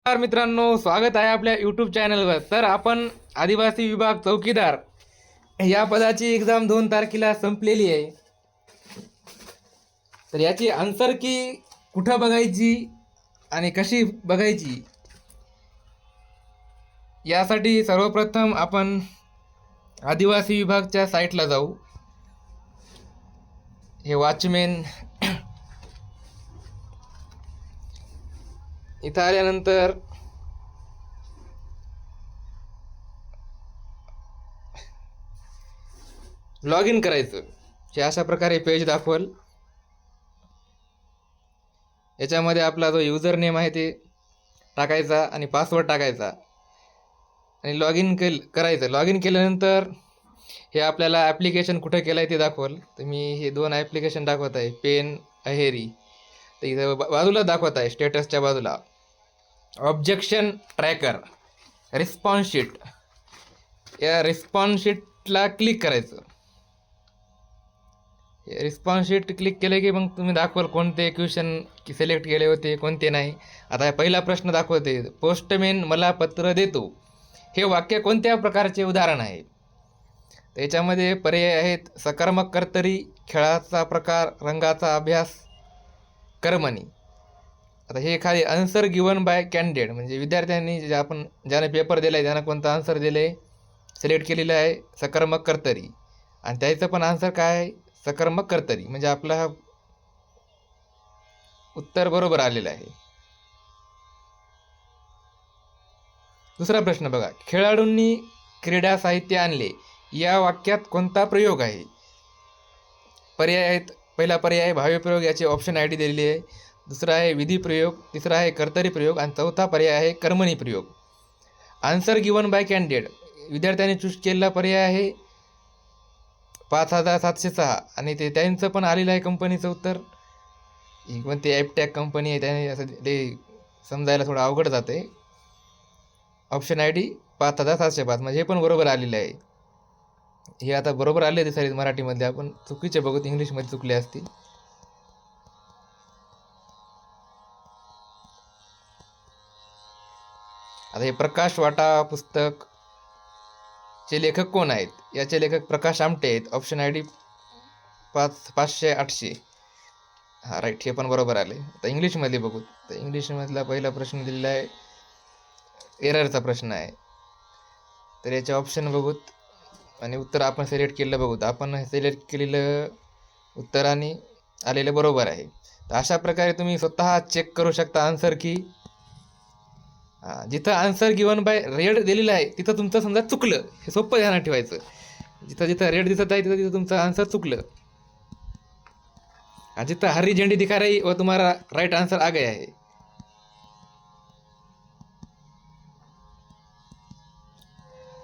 नमस्कार मित्रांनो, स्वागत आहे आपल्या यूट्यूब चॅनलवर. तर आपण आदिवासी विभाग चौकीदार या पदाची एक्झाम 2 तारखेला संपलेली आहे. तर याची आन्सर की कुठं बघायची आणि कशी बघायची यासाठी सर्वप्रथम आपण आदिवासी विभागच्या साईटला जाऊ. हे वॉचमॅन इथं आल्यानंतर लॉग इन करायचं. हे अशा प्रकारे पेज दाखवल. याच्यामध्ये आपला जो युजर नेम आहे ते टाकायचा आणि पासवर्ड टाकायचा आणि लॉग इन करायचं. लॉग इन केल्यानंतर हे आपल्याला ॲप्लिकेशन कुठं केलं आहे ते दाखवल. तर मी हे 2 ॲप्लिकेशन दाखवत आहे, पेन अहेरी. तर इथं बाजूला दाखवत आहे स्टेटसच्या बाजूला ऑब्जेक्शन ट्रॅकर, रिस्पॉन्स शीट. या रिस्पॉन्स शीटला क्लिक करायचं. रिस्पॉन्स शीट क्लिक केलं की मग तुम्ही दाखवाल कोणते क्वेश्चन सिलेक्ट केले होते, कोणते नाही. आता पहिला प्रश्न दाखवते, पोस्टमॅन मला पत्र देतो. हे वाक्य कोणत्या प्रकारचे उदाहरण आहे? तर याच्यामध्ये पर्याय आहेत सकारात्मक कर्तरी, खेळाचा प्रकार, रंगाचा अभ्यास, कर्मणी. आता हे खाली आन्सर गिवन बाय कॅन्डिडेट म्हणजे विद्यार्थ्यांनी ज्याने पेपर दिला आहे त्यानं कोणता आन्सर दिलं आहे सिलेक्ट केलेलं आहे सकारात्मक कर्तरी, आणि त्याचं पण आन्सर काय आहे सकारात्मक कर्तरी. म्हणजे आपला उत्तर बरोबर आलेलं आहे. दुसरा प्रश्न बघा, खेळाडूंनी क्रीडा साहित्य आणले. या वाक्यात कोणता प्रयोग आहे? पर्याय आहेत, पहिला पर्याय आहे भावी प्रयोग, याची ऑप्शन आय डी दिलेली आहे. दुसरा आहे विधी प्रयोग, तिसरा आहे कर्तरी प्रयोग आणि चौथा पर्याय आहे कर्मणी प्रयोग. आन्सर गिवन बाय कॅन्डिडेट विद्यार्थ्यांनी चूज केलेला पर्याय आहे 5706 आणि ते त्यांचं पण आलेलं आहे कंपनीचं उत्तर. ही कोणती ॲपटॅक कंपनी आहे त्याने असं ते समजायला थोडं अवघड जाते. ऑप्शन आय डी 5705 म्हणजे हे पण बरोबर आलेलं आहे. हे आता बरोबर आले दिसायला मराठीमध्ये, आपण चुकीचे बघू इंग्लिशमध्ये चुकले असतील. आता हे प्रकाश वाटा पुस्तक चे लेखक कोण आहेत? याचे लेखक प्रकाश आमटे आहेत. Option I D 500-800. हा राईट, हे पण बरोबर आले. आता इंग्लिशमध्ये बघू. तर इंग्लिशमधला पहिला प्रश्न दिलेला आहे, एररचा प्रश्न आहे. तर याचे ऑप्शन बघूत आणि उत्तर आपण सिलेक्ट केलेलं बघूत. आपण सिलेक्ट केलेलं उत्तर आणि आलेलं बरोबर आहे. तर अशा प्रकारे तुम्ही स्वतः चेक करू शकता आन्सर की. जिथं आन्सर गिवन बाय रेड दिलेलं आहे तिथं तुमचं समजा चुकलं, हे सोपं ध्यानात ठेवायचं. जिथं जिथं रेड दिसत आहे तिथं तिथं तुमचं आन्सर चुकलं. जितना हरी झंडी दिखा रही वो तुम्हारा राइट आंसर आ गया है.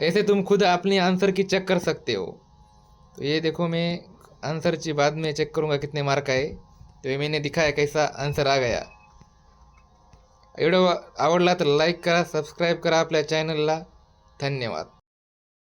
ऐसे तुम खुद अपनी आंसर की चेक कर सकते हो. तो ये देखो, मैं आंसर की बाद में चेक करूंगा कितने मार्क आए. तो ये मैंने दिखाया कैसा आंसर आ गया. व्हिडिओ आवडला तर लाईक करा, सबस्क्राईब करा आपल्या चॅनलला. धन्यवाद.